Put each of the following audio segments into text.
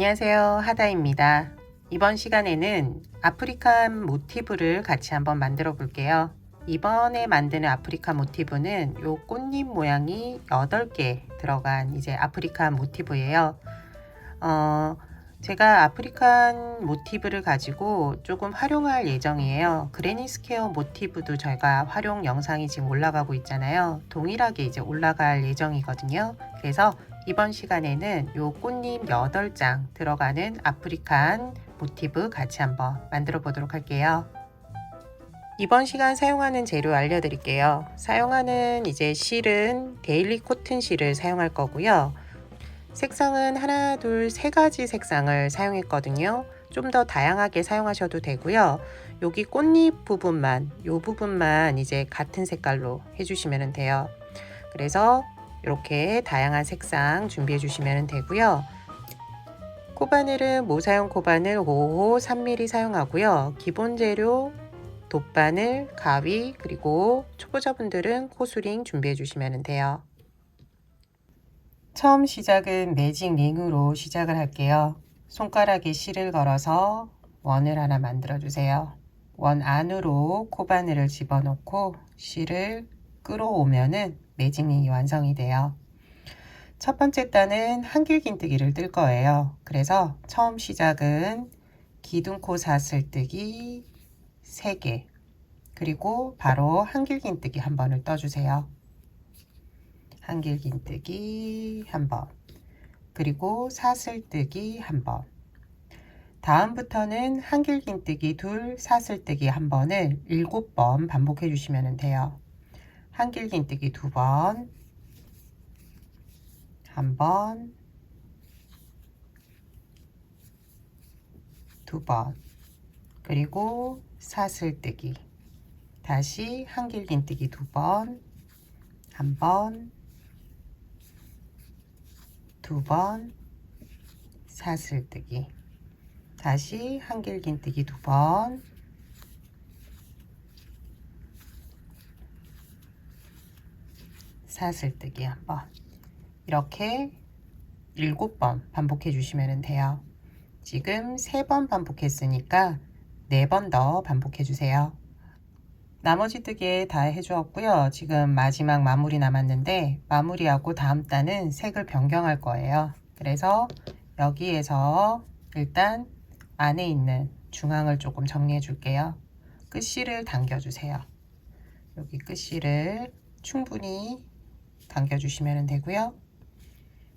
안녕하세요, 하다입니다. 이번 시간에는 아프리칸 모티브를 같이 한번 만들어 볼게요. 이번에 만드는 아프리칸 모티브는 요 꽃잎 모양이 8개 들어간 이제 아프리칸 모티브예요. 제가 아프리칸 모티브를 가지고 조금 활용할 예정이에요. 그레니 스퀘어 모티브도 저희가 활용 영상이 지금 올라가고 있잖아요. 동일하게 이제 올라갈 예정이거든요. 그래서 이번 시간에는 요 꽃잎 8장 들어가는 아프리칸 모티브 같이 한번 만들어 보도록 할게요. 이번 시간 사용하는 재료 알려드릴게요. 사용하는 이제 실은 데일리 코튼 실을 사용할 거고요. 색상은 하나, 둘, 세 가지 색상을 사용했거든요. 좀 더 다양하게 사용하셔도 되고요. 여기 꽃잎 부분만, 요 부분만 이제 같은 색깔로 해주시면 돼요. 그래서 이렇게 다양한 색상 준비해 주시면 되고요. 코바늘은 모사용 코바늘 5호 3mm 사용하고요. 기본 재료 돗바늘, 가위, 그리고 초보자분들은 코스링 준비해 주시면 돼요. 처음 시작은 매직 링으로 시작을 할게요. 손가락에 실을 걸어서 원을 하나 만들어 주세요. 원 안으로 코바늘을 집어넣고 실을 끌어오면은 매직 링이 완성이 돼요. 첫 번째 단은 한길긴뜨기를 뜰 거예요. 그래서 처음 시작은 기둥코 사슬뜨기 3개, 그리고 바로 한길긴뜨기 한 번을 떠주세요. 한길긴뜨기 한 번, 그리고 사슬뜨기 한 번. 다음부터는 한길긴뜨기 둘, 사슬뜨기 한 번을 7번 반복해 주시면 돼요. 한길긴뜨기 2번, 한 번, 2번, 그리고 사슬뜨기, 다시 한길긴뜨기 2번, 한 번, 2번, 사슬뜨기, 다시 한길긴뜨기 2번, 사슬뜨기 한 번. 이렇게 7번 반복해 주시면 돼요. 지금 3번 반복했으니까 4번 더 반복해 주세요. 나머지 뜨개 다 해주었고요. 지금 마지막 마무리 남았는데 마무리하고 다음 단은 색을 변경할 거예요. 그래서 여기에서 일단 안에 있는 중앙을 조금 정리해 줄게요. 끝실을 당겨 주세요. 여기 끝실을 충분히 당겨 주시면 되고요.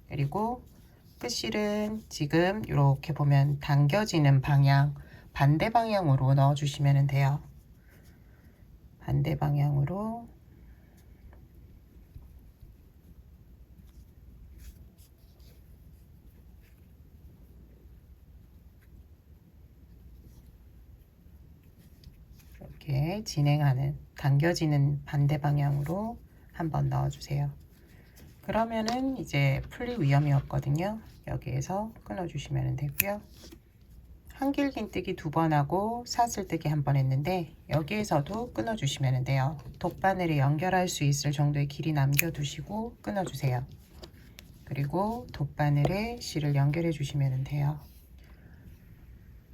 그리고 끝실은 지금 이렇게 보면 당겨지는 방향, 반대 방향으로 넣어 주시면 돼요. 반대 방향으로 이렇게 진행하는, 당겨지는 반대 방향으로 한번 넣어 주세요. 그러면은 이제 풀릴 위험이 없거든요. 여기에서 끊어 주시면 되고요. 한길긴뜨기 2번 하고 사슬뜨기 한 번 했는데 여기에서도 끊어 주시면 돼요. 돗바늘에 연결할 수 있을 정도의 길이 남겨 두시고 끊어 주세요. 그리고 돗바늘에 실을 연결해 주시면 돼요.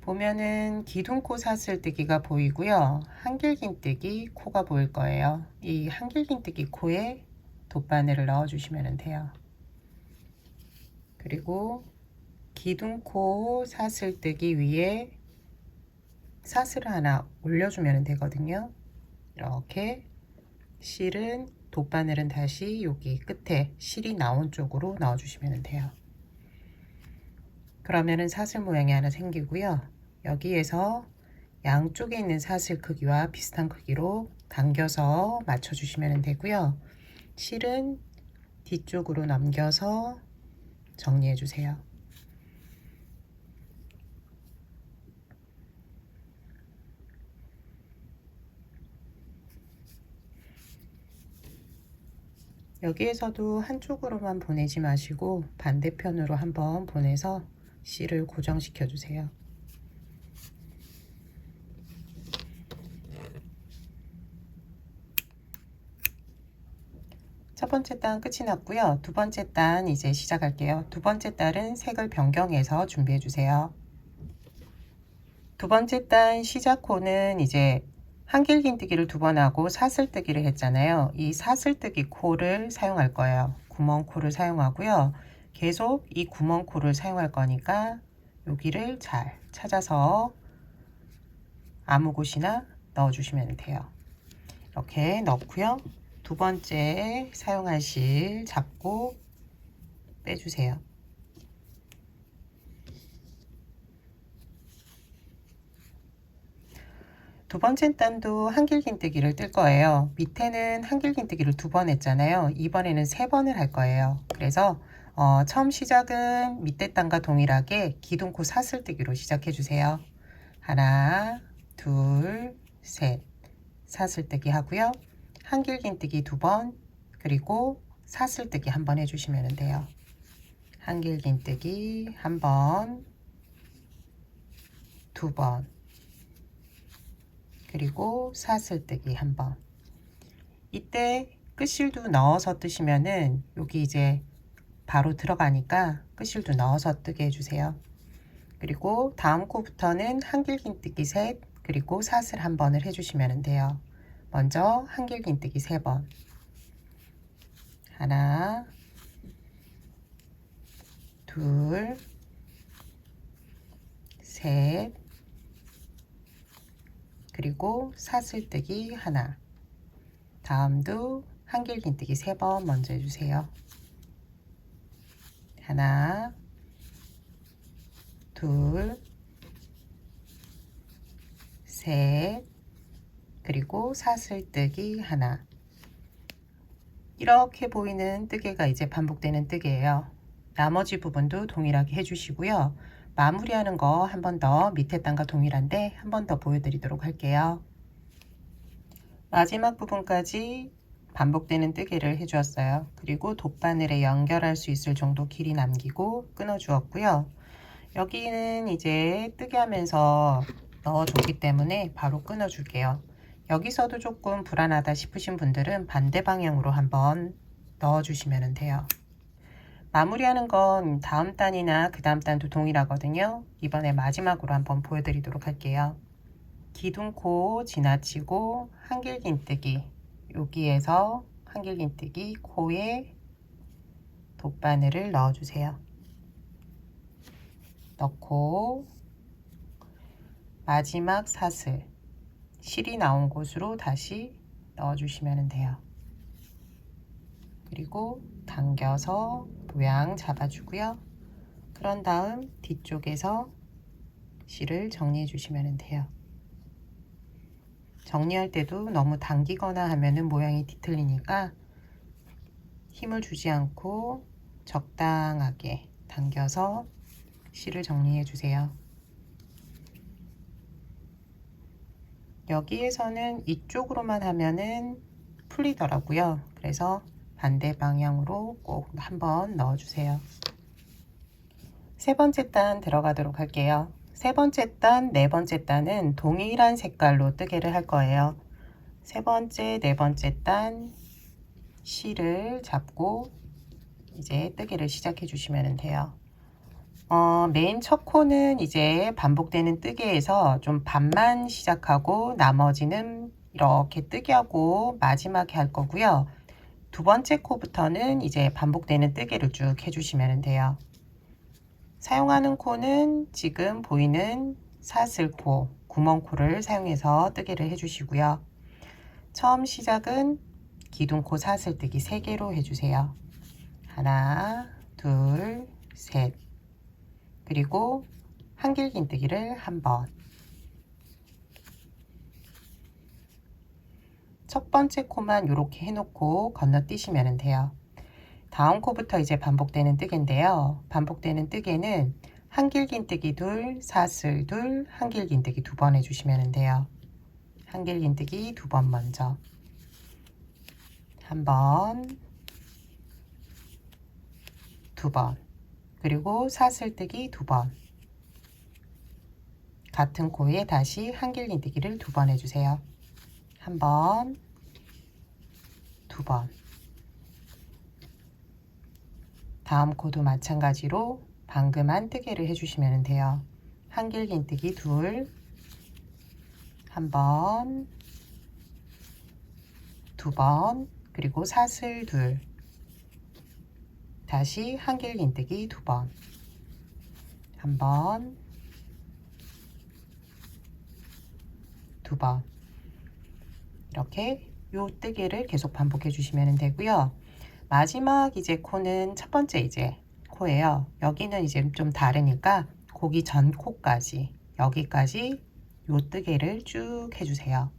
보면은 기둥코 사슬뜨기가 보이고요. 한길긴뜨기 코가 보일 거예요. 이 한길긴뜨기 코에 돗바늘을 넣어 주시면 돼요. 그리고 기둥코 사슬뜨기 위에 사슬을 하나 올려주면 되거든요. 이렇게 실은, 돗바늘은 다시 여기 끝에 실이 나온 쪽으로 넣어 주시면 돼요. 그러면은 사슬 모양이 하나 생기고요. 여기에서 양쪽에 있는 사슬 크기와 비슷한 크기로 당겨서 맞춰 주시면 되고요. 실은 뒤쪽으로 넘겨서 정리해 주세요. 여기에서도 한쪽으로만 보내지 마시고 반대편으로 한번 보내서 실을 고정시켜 주세요. 첫 번째 단 끝이 났고요. 두 번째 단 이제 시작할게요. 두 번째 단은 색을 변경해서 준비해 주세요. 두 번째 단 시작 코는 이제 한길긴뜨기를 두 번 하고 사슬뜨기를 했잖아요. 이 사슬뜨기 코를 사용할 거예요. 구멍코를 사용하고요. 계속 이 구멍코를 사용할 거니까 여기를 잘 찾아서 아무 곳이나 넣어 주시면 돼요. 이렇게 넣고요. 두 번째 사용할 실 잡고 빼주세요. 두 번째 단도 한길긴뜨기를 뜰 거예요. 밑에는 한길긴뜨기를 두 번 했잖아요. 이번에는 세 번을 할 거예요. 그래서 처음 시작은 밑에 단과 동일하게 기둥코 사슬뜨기로 시작해 주세요. 하나, 둘, 셋 사슬뜨기 하고요. 한길긴뜨기 두 번, 그리고 사슬뜨기 한 번 해주시면 돼요. 한길긴뜨기 한 번, 두 번, 그리고 사슬뜨기 한 번. 이때 끝실도 넣어서 뜨시면은 여기 이제 바로 들어가니까 끝실도 넣어서 뜨게 해주세요. 그리고 다음 코부터는 한길긴뜨기 셋, 그리고 사슬 한 번을 해주시면 돼요. 먼저 한길긴뜨기 세 번. 하나, 둘, 셋, 그리고 사슬뜨기 하나. 다음도 한길긴뜨기 세 번 먼저 해주세요. 하나, 둘, 셋, 그리고 사슬뜨기 하나. 이렇게 보이는 뜨개가 이제 반복되는 뜨개예요. 나머지 부분도 동일하게 해주시고요. 마무리하는 거 한 번 더 밑에 단과 동일한데 한 번 더 보여드리도록 할게요. 마지막 부분까지 반복되는 뜨개를 해주었어요. 그리고 돗바늘에 연결할 수 있을 정도 길이 남기고 끊어 주었고요. 여기는 이제 뜨개 하면서 넣어줬기 때문에 바로 끊어 줄게요. 여기서도 조금 불안하다 싶으신 분들은 반대 방향으로 한번 넣어 주시면 돼요. 마무리하는 건 다음 단이나 그 다음 단도 동일하거든요. 이번에 마지막으로 한번 보여드리도록 할게요. 기둥코 지나치고 한길긴뜨기, 여기에서 한길긴뜨기 코에 돗바늘을 넣어주세요. 넣고 마지막 사슬, 실이 나온 곳으로 다시 넣어주시면 돼요. 그리고 당겨서 모양 잡아주고요. 그런 다음 뒤쪽에서 실을 정리해 주시면 돼요. 정리할 때도 너무 당기거나 하면은 모양이 뒤틀리니까 힘을 주지 않고 적당하게 당겨서 실을 정리해 주세요. 여기에서는 이쪽으로만 하면은 풀리더라고요. 그래서 반대 방향으로 꼭 한번 넣어 주세요. 세 번째 단 들어가도록 할게요. 세 번째 단, 네 번째 단은 동일한 색깔로 뜨개를 할 거예요. 세 번째, 네 번째 단 실을 잡고 이제 뜨개를 시작해 주시면 돼요. 맨 첫 코는 이제 반복되는 뜨개에서 좀 반만 시작하고 나머지는 이렇게 뜨개하고 마지막에 할 거고요. 두 번째 코부터는 이제 반복되는 뜨개를 쭉 해주시면 돼요. 사용하는 코는 지금 보이는 사슬코, 구멍코를 사용해서 뜨개를 해주시고요. 처음 시작은 기둥코 사슬뜨기 3개로 해주세요. 하나, 둘, 셋. 그리고 한길긴뜨기를 한 번. 첫 번째 코만 이렇게 해놓고 건너뛰시면 돼요. 다음 코부터 이제 반복되는 뜨개인데요. 반복되는 뜨개는 한길긴뜨기 둘, 사슬 둘, 한길긴뜨기 두 번 해주시면 돼요. 한길긴뜨기 두 번 먼저. 한 번, 두 번. 그리고 사슬뜨기 두 번. 같은 코에 다시 한길긴뜨기를 두 번 해주세요. 한 번, 두 번. 다음 코도 마찬가지로 방금 한뜨개를 해주시면 돼요. 한길긴뜨기 둘, 한 번, 두 번, 그리고 사슬 둘, 다시 한길긴뜨기 두 번, 한 번, 두 번, 이렇게 요 뜨개를 계속 반복해 주시면 되고요. 마지막 이제 코는 첫 번째 이제 코예요. 여기는 이제 좀 다르니까 고기 전 코까지 여기까지 요 뜨개를 쭉 해주세요.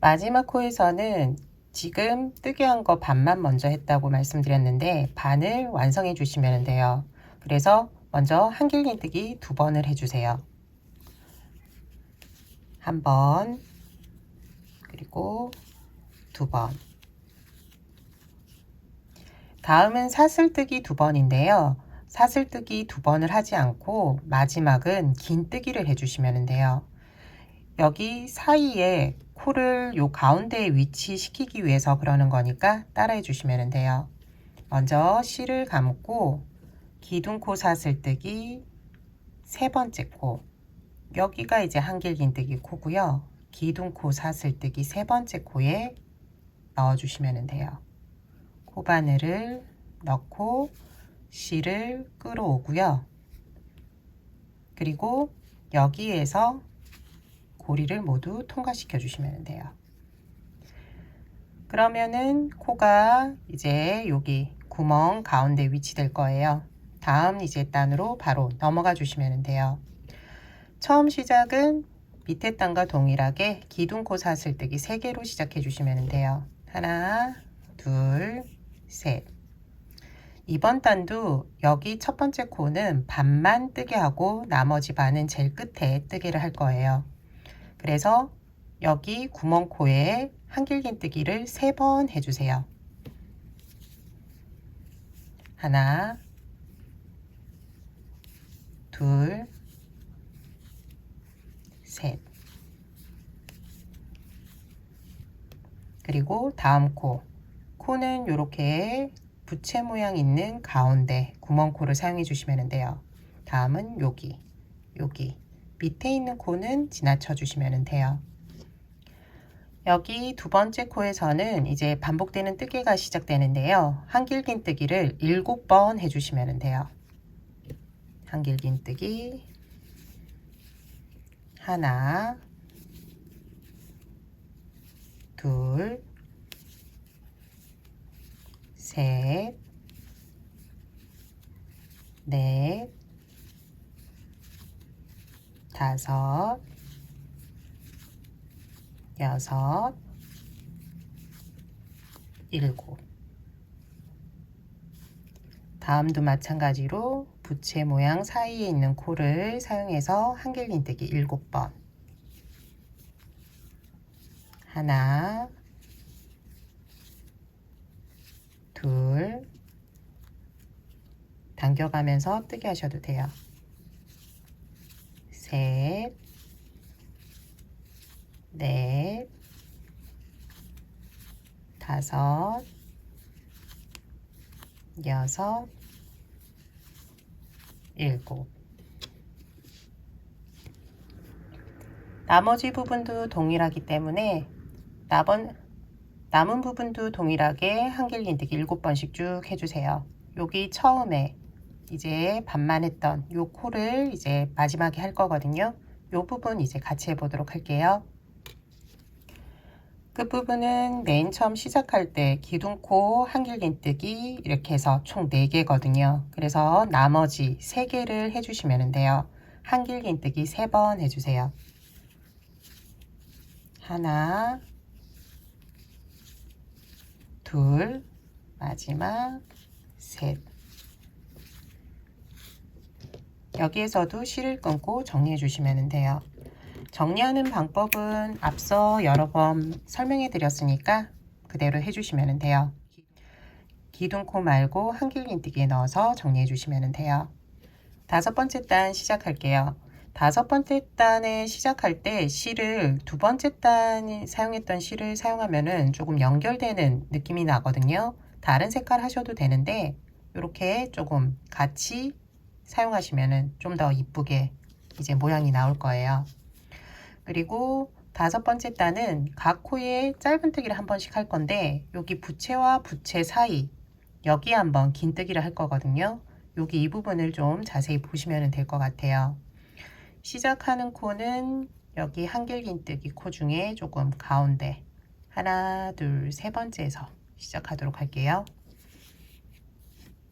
마지막 코에서는 지금 뜨개 한 거 반만 먼저 했다고 말씀드렸는데 반을 완성해 주시면 돼요. 그래서 먼저 한길긴뜨기 두 번을 해주세요. 한 번, 그리고 두 번. 다음은 사슬뜨기 두 번인데요. 사슬뜨기 두 번을 하지 않고 마지막은 긴뜨기를 해주시면 돼요. 여기 사이에 코를 요 가운데에 위치시키기 위해서 그러는 거니까 따라해 주시면 돼요. 먼저 실을 감고 기둥코 사슬뜨기 세 번째 코, 여기가 이제 한길긴뜨기 코고요. 기둥코 사슬뜨기 세 번째 코에 넣어 주시면 돼요. 코바늘을 넣고 실을 끌어오고요. 그리고 여기에서 고리를 모두 통과시켜 주시면 돼요. 그러면은 코가 이제 여기 구멍 가운데 위치될 거예요. 다음 이제 단으로 바로 넘어가 주시면 돼요. 처음 시작은 밑에 단과 동일하게 기둥코 사슬뜨기 3개로 시작해 주시면 돼요. 하나, 둘, 셋. 이번 단도 여기 첫 번째 코는 반만 뜨게 하고 나머지 반은 제일 끝에 뜨개를 할 거예요. 그래서 여기 구멍코에 한길긴뜨기를 3번 해주세요. 하나, 둘, 셋. 그리고 다음 코. 코는 이렇게 부채 모양 있는 가운데 구멍코를 사용해 주시면 돼요. 다음은 여기. 밑에 있는 코는 지나쳐 주시면 돼요. 여기 두 번째 코에서는 이제 반복되는 뜨개가 시작되는데요. 한길긴뜨기를 7번 해주시면 돼요. 한길긴뜨기 하나, 둘, 셋, 넷, 다섯, 여섯, 일곱. 다음도 마찬가지로 부채 모양 사이에 있는 코를 사용해서 한길긴뜨기 7번. 하나, 둘, 당겨가면서 뜨게 하셔도 돼요. 셋, 넷, 다섯, 여섯, 일곱. 나머지 부분도 동일하기 때문에 남은 부분도 동일하게 한길긴뜨기 7번씩 쭉 해주세요. 여기 처음에 이제 반만 했던 요 코를 이제 마지막에 할 거거든요. 요 부분 이제 같이 해보도록 할게요. 끝부분은 맨 처음 시작할 때 기둥코 한길긴뜨기 이렇게 해서 총 4개거든요. 그래서 나머지 3개를 해주시면 돼요. 한길긴뜨기 3번 해주세요. 하나, 둘, 마지막 셋. 여기에서도 실을 끊고 정리해 주시면 돼요. 정리하는 방법은 앞서 여러 번 설명해 드렸으니까 그대로 해주시면 돼요. 기둥코 말고 한길긴뜨기에 넣어서 정리해 주시면 돼요. 5번째 단 시작할게요. 5번째 단에 시작할 때 실을 두 번째 단이 사용했던 실을 사용하면은 조금 연결되는 느낌이 나거든요. 다른 색깔 하셔도 되는데 이렇게 조금 같이 사용하시면은 좀 더 이쁘게 이제 모양이 나올 거예요. 그리고 5번째 단은 각 코에 짧은뜨기를 한 번씩 할 건데 여기 부채와 부채 사이 여기에 한번 긴뜨기를 할 거거든요. 여기 이 부분을 좀 자세히 보시면 될 것 같아요. 시작하는 코는 여기 한길긴뜨기 코 중에 조금 가운데 하나, 둘, 세 번째에서 시작하도록 할게요.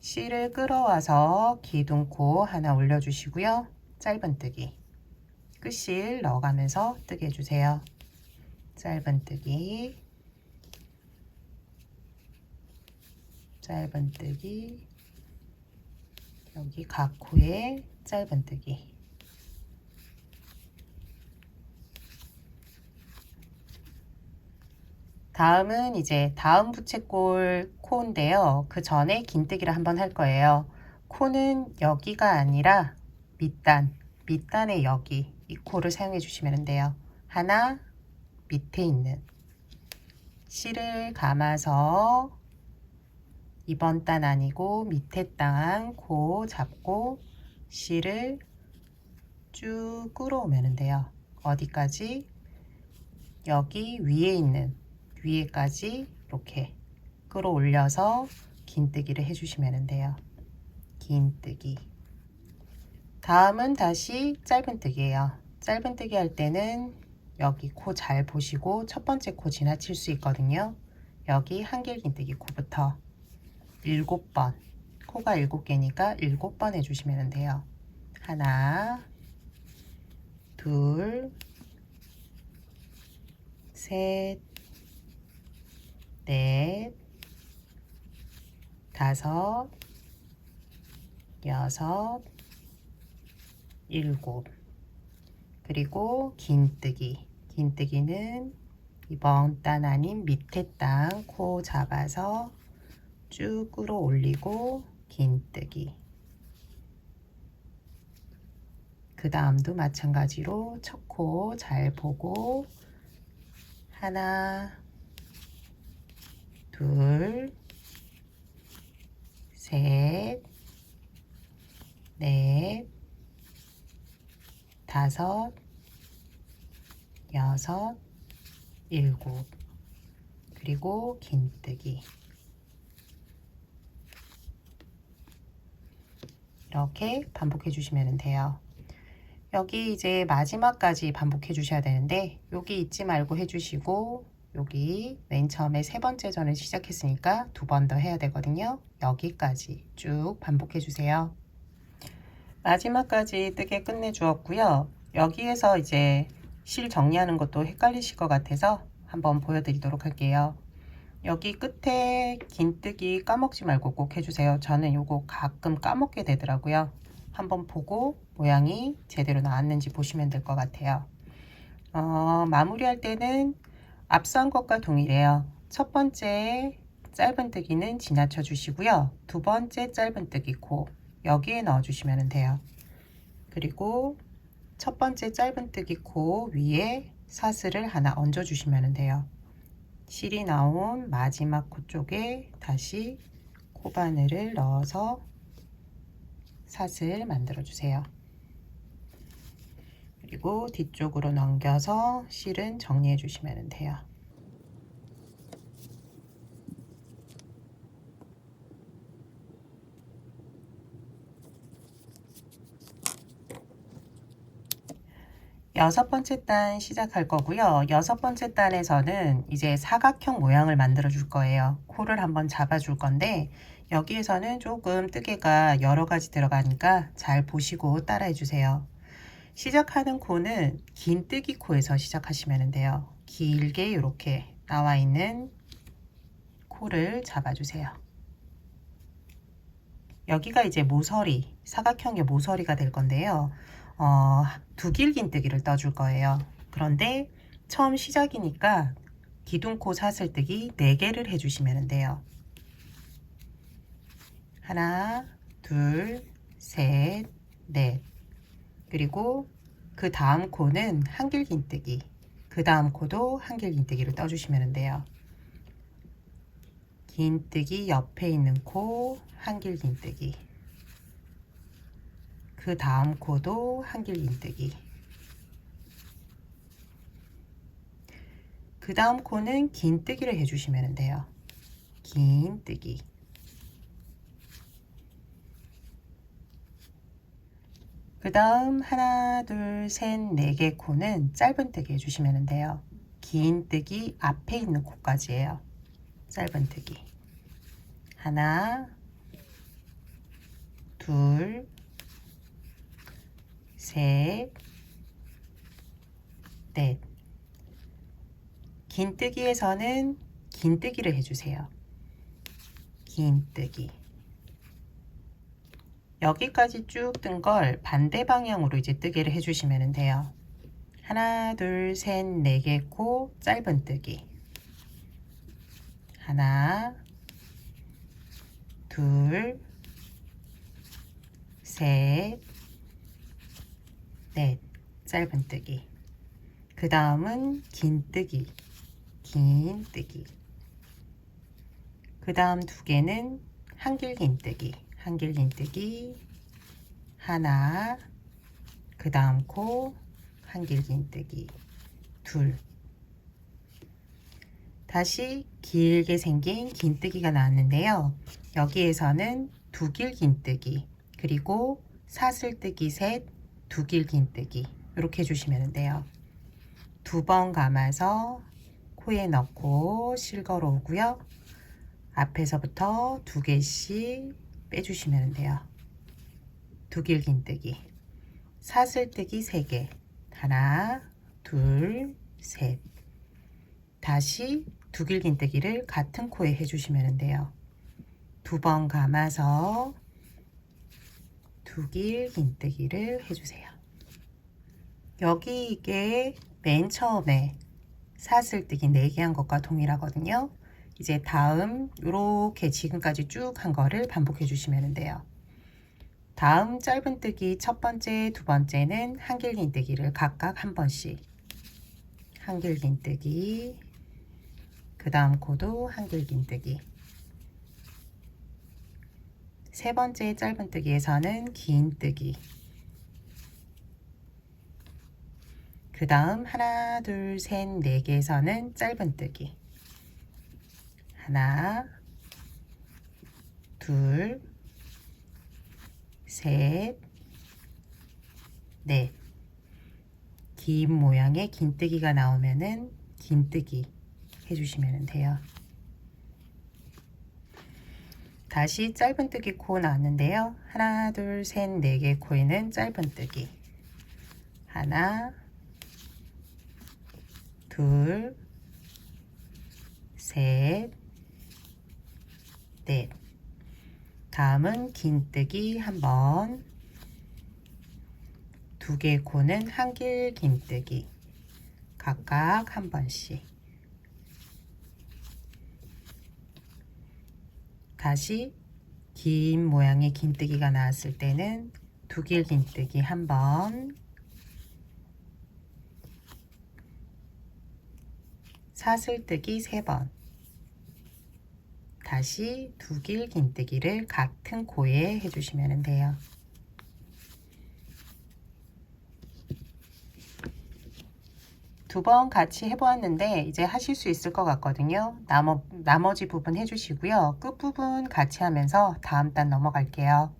실을 끌어와서 기둥코 하나 올려주시고요. 짧은뜨기 끝실 넣어가면서 뜨게 해주세요. 짧은뜨기, 짧은뜨기, 여기 각 코에 짧은뜨기. 다음은 이제 다음 부채꼴 코인데요. 그 전에 긴뜨기를 한번 할 거예요. 코는 여기가 아니라 밑단의 여기 이 코를 사용해 주시면 돼요. 하나, 밑에 있는 실을 감아서 이번 단 아니고 밑에 단 코 잡고 실을 쭉 끌어오면 돼요. 어디까지? 여기 위에 있는 위에까지 이렇게 끌어올려서 긴뜨기를 해주시면 돼요. 긴뜨기. 다음은 다시 짧은뜨기예요. 짧은뜨기 할 때는 여기 코 잘 보시고 첫 번째 코 지나칠 수 있거든요. 여기 한길긴뜨기 코부터 7번, 코가 7개니까 7번 해주시면 돼요. 하나, 둘, 셋, 넷, 다섯, 여섯, 일곱. 그리고 긴뜨기. 긴뜨기는 이번 단 아닌 밑에 단 코 잡아서 쭉 끌어올리고 긴뜨기. 그 다음도 마찬가지로 첫 코 잘 보고 하나, 둘, 셋, 넷, 다섯, 여섯, 일곱. 그리고 긴뜨기. 이렇게 반복해 주시면 돼요. 여기 이제 마지막까지 반복해 주셔야 되는데 여기 잊지 말고 해주시고 여기 맨 처음에 세 번째 전을 시작했으니까 2번 더 해야 되거든요. 여기까지 쭉 반복해 주세요. 마지막까지 뜨개 끝내 주었고요. 여기에서 이제 실 정리하는 것도 헷갈리실 것 같아서 한번 보여드리도록 할게요. 여기 끝에 긴뜨기 까먹지 말고 꼭 해주세요. 저는 요거 가끔 까먹게 되더라고요. 한번 보고 모양이 제대로 나왔는지 보시면 될 것 같아요. 마무리할 때는 앞서 한 것과 동일해요. 첫 번째 짧은뜨기는 지나쳐 주시고요. 두 번째 짧은뜨기 코 여기에 넣어 주시면 돼요. 그리고 첫 번째 짧은뜨기 코 위에 사슬을 하나 얹어 주시면 돼요. 실이 나온 마지막 코 쪽에 다시 코바늘을 넣어서 사슬 만들어 주세요. 그리고 뒤쪽으로 넘겨서 실은 정리해 주시면 돼요. 여섯 번째 단 시작할 거고요. 여섯 번째 단에서는 이제 사각형 모양을 만들어 줄 거예요. 코를 한번 잡아 줄 건데 여기에서는 조금 뜨개가 여러 가지 들어가니까 잘 보시고 따라해 주세요. 시작하는 코는 긴뜨기 코에서 시작하시면 돼요. 길게 이렇게 나와 있는 코를 잡아 주세요. 여기가 이제 모서리, 사각형의 모서리가 될 건데요. 두 길긴뜨기를 떠줄 거예요. 그런데 처음 시작이니까 기둥코 사슬뜨기 4개를 해주시면 돼요. 하나, 둘, 셋, 넷. 그리고 그 다음 코는 한길긴뜨기. 그 다음 코도 한길긴뜨기를 떠주시면 돼요. 긴뜨기 옆에 있는 코 한길 긴뜨기, 그 다음 코도 한길 긴뜨기, 그 다음 코는 긴뜨기를 해주시면 돼요. 긴뜨기, 그 다음 하나 둘 셋 네 개 코는 짧은뜨기 해주시면 돼요. 긴뜨기 앞에 있는 코까지예요. 짧은뜨기 하나 둘 셋 넷. 긴뜨기에서는 긴뜨기를 해주세요. 긴뜨기, 여기까지 쭉 뜬 걸 반대 방향으로 이제 뜨개를 해주시면 돼요. 하나 둘 셋 네 개 코 짧은뜨기, 하나 둘 셋 넷, 짧은뜨기, 그 다음은 긴뜨기, 긴뜨기, 그 다음 두 개는 한길 긴뜨기, 한길 긴뜨기 하나, 그 다음 코 한길 긴뜨기 둘. 다시 길게 생긴 긴뜨기가 나왔는데요. 여기에서는 두길 긴뜨기, 그리고 사슬뜨기 셋, 두길 긴뜨기 이렇게 해주시면 돼요. 두 번 감아서 코에 넣고 실걸어 오고요. 앞에서부터 두 개씩 빼주시면 돼요. 두길 긴뜨기, 사슬뜨기 3개, 하나 둘 셋. 다시 두길 긴뜨기를 같은 코에 해주시면 돼요. 두 번 감아서 두길 긴뜨기를 해주세요. 여기 이게 맨 처음에 사슬뜨기 4개 한 것과 동일하거든요. 이제 다음 이렇게 지금까지 쭉 한 거를 반복해 주시면 돼요. 다음 짧은뜨기 첫 번째, 두 번째는 한길 긴뜨기를 각각 한 번씩, 한길 긴뜨기, 그 다음 코도 한길 긴뜨기, 세 번째 짧은뜨기에서는 긴뜨기, 그 다음 하나 둘 셋 네 개에서는 짧은뜨기, 하나 둘 셋 넷. 긴 모양의 긴뜨기가 나오면은 긴뜨기 해주시면 돼요. 다시 짧은뜨기 코 나왔는데요. 하나 둘 셋 네 개 코에는 짧은뜨기, 하나 둘 셋 넷. 다음은 긴뜨기 한번, 두 개 코는 한길 긴뜨기 각각 한 번씩, 다시 긴 모양의 긴뜨기가 나왔을 때는 두길 긴뜨기 한 번, 사슬뜨기 3번, 다시 두길 긴뜨기를 같은 코에 해주시면 돼요. 두 번 같이 해보았는데 이제 하실 수 있을 것 같거든요. 나머지 부분 해주시고요. 끝부분 같이 하면서 다음 단 넘어갈게요.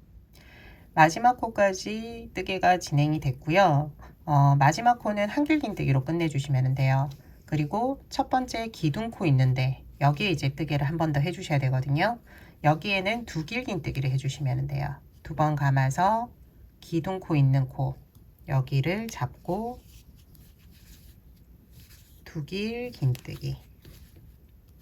마지막 코까지 뜨개가 진행이 됐고요. 마지막 코는 한길 긴뜨기로 끝내주시면 돼요. 그리고 첫 번째 기둥코 있는데 여기에 이제 뜨개를 한 번 더 해주셔야 되거든요. 여기에는 두길 긴뜨기를 해주시면 돼요. 두 번 감아서 기둥코 있는 코 여기를 잡고 두길 긴뜨기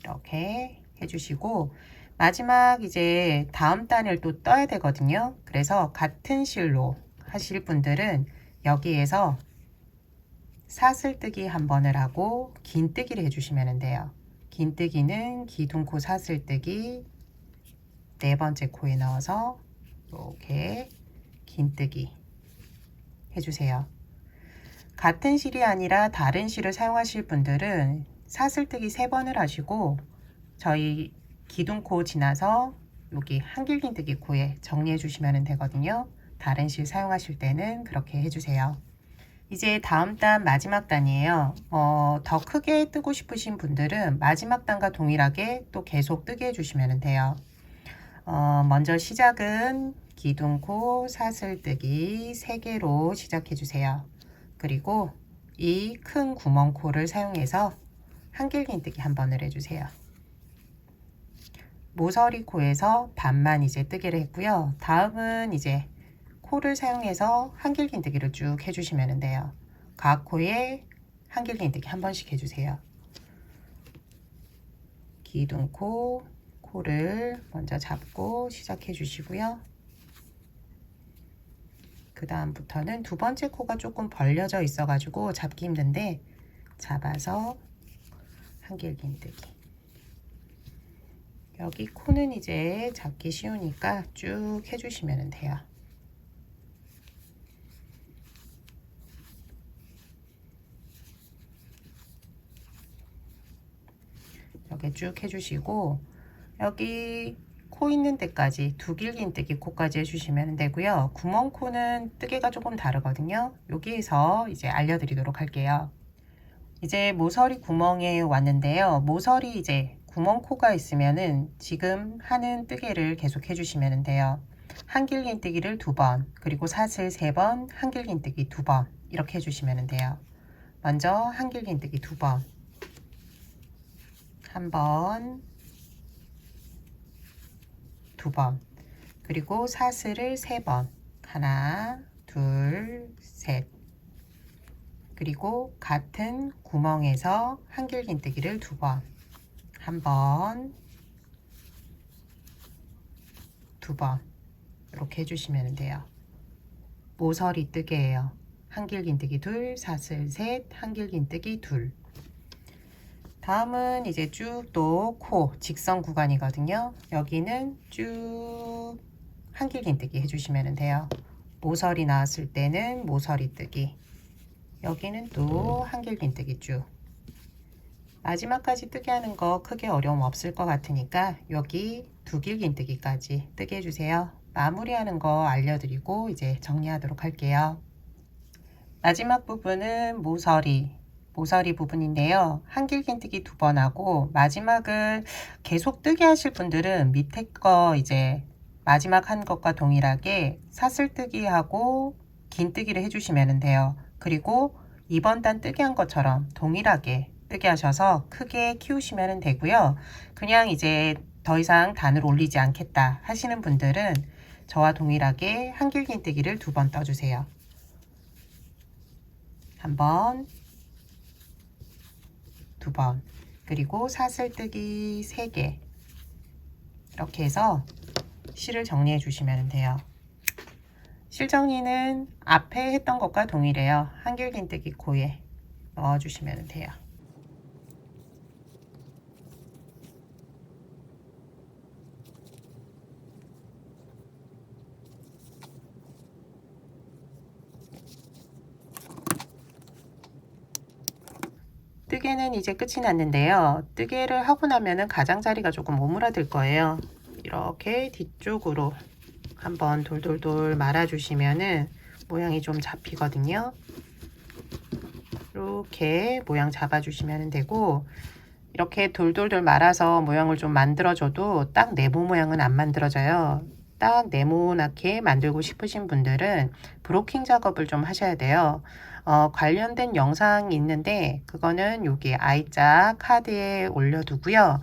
이렇게 해주시고, 마지막 이제 다음 단을 또 떠야 되거든요. 그래서 같은 실로 하실 분들은 여기에서 사슬뜨기 한 번을 하고 긴뜨기를 해주시면 돼요. 긴뜨기는 기둥코 사슬뜨기 네 번째 코에 넣어서 이렇게 긴뜨기 해주세요. 같은 실이 아니라 다른 실을 사용하실 분들은 사슬뜨기 3번을 하시고 저희 기둥코 지나서 여기 한길긴뜨기 코에 정리해 주시면 되거든요. 다른 실 사용하실 때는 그렇게 해주세요. 이제 다음 단 마지막 단이에요. 더 크게 뜨고 싶으신 분들은 마지막 단과 동일하게 또 계속 뜨게 해주시면 돼요. 먼저 시작은 기둥코 사슬뜨기 3개로 시작해 주세요. 그리고 이 큰 구멍코를 사용해서 한길긴뜨기 한 번을 해주세요. 모서리 코에서 반만 이제 뜨기를 했고요. 다음은 이제 코를 사용해서 한길긴뜨기를 쭉 해주시면 돼요. 각 코에 한길긴뜨기 한 번씩 해주세요. 기둥코, 코를 먼저 잡고 시작해 주시고요. 그 다음부터는 두 번째 코가 조금 벌려져 있어 가지고 잡기 힘든데 잡아서 한길긴뜨기. 여기 코는 이제 잡기 쉬우니까 쭉 해주시면 돼요. 이렇게 쭉 해주시고 여기 코 있는 데까지 두길긴뜨기 코까지 해주시면 되고요. 구멍코는 뜨개가 조금 다르거든요. 여기에서 이제 알려드리도록 할게요. 이제 모서리 구멍에 왔는데요. 모서리 이제 구멍코가 있으면은 지금 하는 뜨개를 계속 해주시면 돼요. 한길긴뜨기를 2번, 그리고 사슬 3번, 한길긴뜨기 2번 이렇게 해주시면 돼요. 먼저 한길긴뜨기 2번, 1번, 2번, 그리고 사슬을 3번, 하나, 둘, 셋, 그리고 같은 구멍에서 한길긴뜨기를 2번, 1번, 2번 이렇게 해주시면 돼요. 모서리 뜨개예요. 한길긴뜨기 2, 사슬 3, 한길긴뜨기 2. 다음은 이제 쭉 또 코 직선 구간이거든요. 여기는 쭉 한길긴뜨기 해주시면 돼요. 모서리 나왔을 때는 모서리 뜨기, 여기는 또 한길긴뜨기 쭉. 마지막까지 뜨게 하는 거 크게 어려움 없을 것 같으니까 여기 두길긴뜨기까지 뜨게 해주세요. 마무리하는 거 알려드리고 이제 정리하도록 할게요. 마지막 부분은 모서리 부분인데요. 한길긴뜨기 2번 하고 마지막을 계속 뜨게 하실 분들은 밑에 거 이제 마지막 한 것과 동일하게 사슬뜨기 하고 긴뜨기를 해주시면 돼요. 그리고 이번 단 뜨게 한 것처럼 동일하게 뜨게 하셔서 크게 키우시면 되고요. 그냥 이제 더 이상 단을 올리지 않겠다 하시는 분들은 저와 동일하게 한길긴뜨기를 2번 떠주세요. 1번, 2번, 그리고 사슬뜨기 3개 이렇게 해서 실을 정리해 주시면 돼요. 실 정리는 앞에 했던 것과 동일해요. 한길긴뜨기 코에 넣어 주시면 돼요. 뜨개는 이제 끝이 났는데요. 뜨개를 하고 나면은 가장자리가 조금 오므라들 거예요. 이렇게 뒤쪽으로 한번 돌돌돌 말아 주시면은 모양이 좀 잡히거든요. 이렇게 모양 잡아 주시면 되고, 이렇게 돌돌돌 말아서 모양을 좀 만들어 줘도 딱 네모 모양은 안 만들어져요. 딱 네모나게 만들고 싶으신 분들은 브로킹 작업을 좀 하셔야 돼요. 관련된 영상이 있는데 그거는 여기 I자 카드에 올려두고요.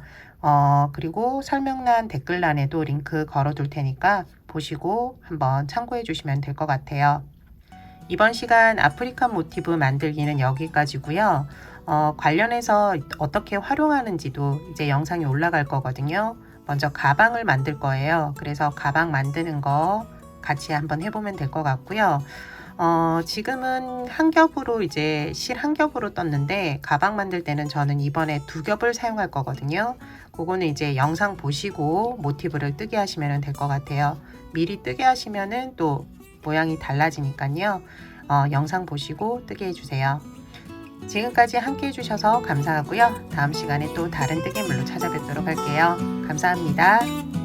그리고 설명란 댓글란에도 링크 걸어 둘 테니까 보시고 한번 참고해 주시면 될 것 같아요. 이번 시간 아프리카 모티브 만들기는 여기까지고요. 관련해서 어떻게 활용하는지도 이제 영상이 올라갈 거거든요. 먼저 가방을 만들 거예요. 그래서 가방 만드는 거 같이 한번 해보면 될 것 같고요. 지금은 한 겹으로 이제 실 한 겹으로 떴는데 가방 만들 때는 저는 이번에 2겹을 사용할 거거든요. 그거는 이제 영상 보시고 모티브를 뜨게 하시면 될 것 같아요. 미리 뜨게 하시면은 또 모양이 달라지니까요. 영상 보시고 뜨게 해주세요. 지금까지 함께 해주셔서 감사하고요. 다음 시간에 또 다른 뜨개물로 찾아뵙도록 할게요. 감사합니다.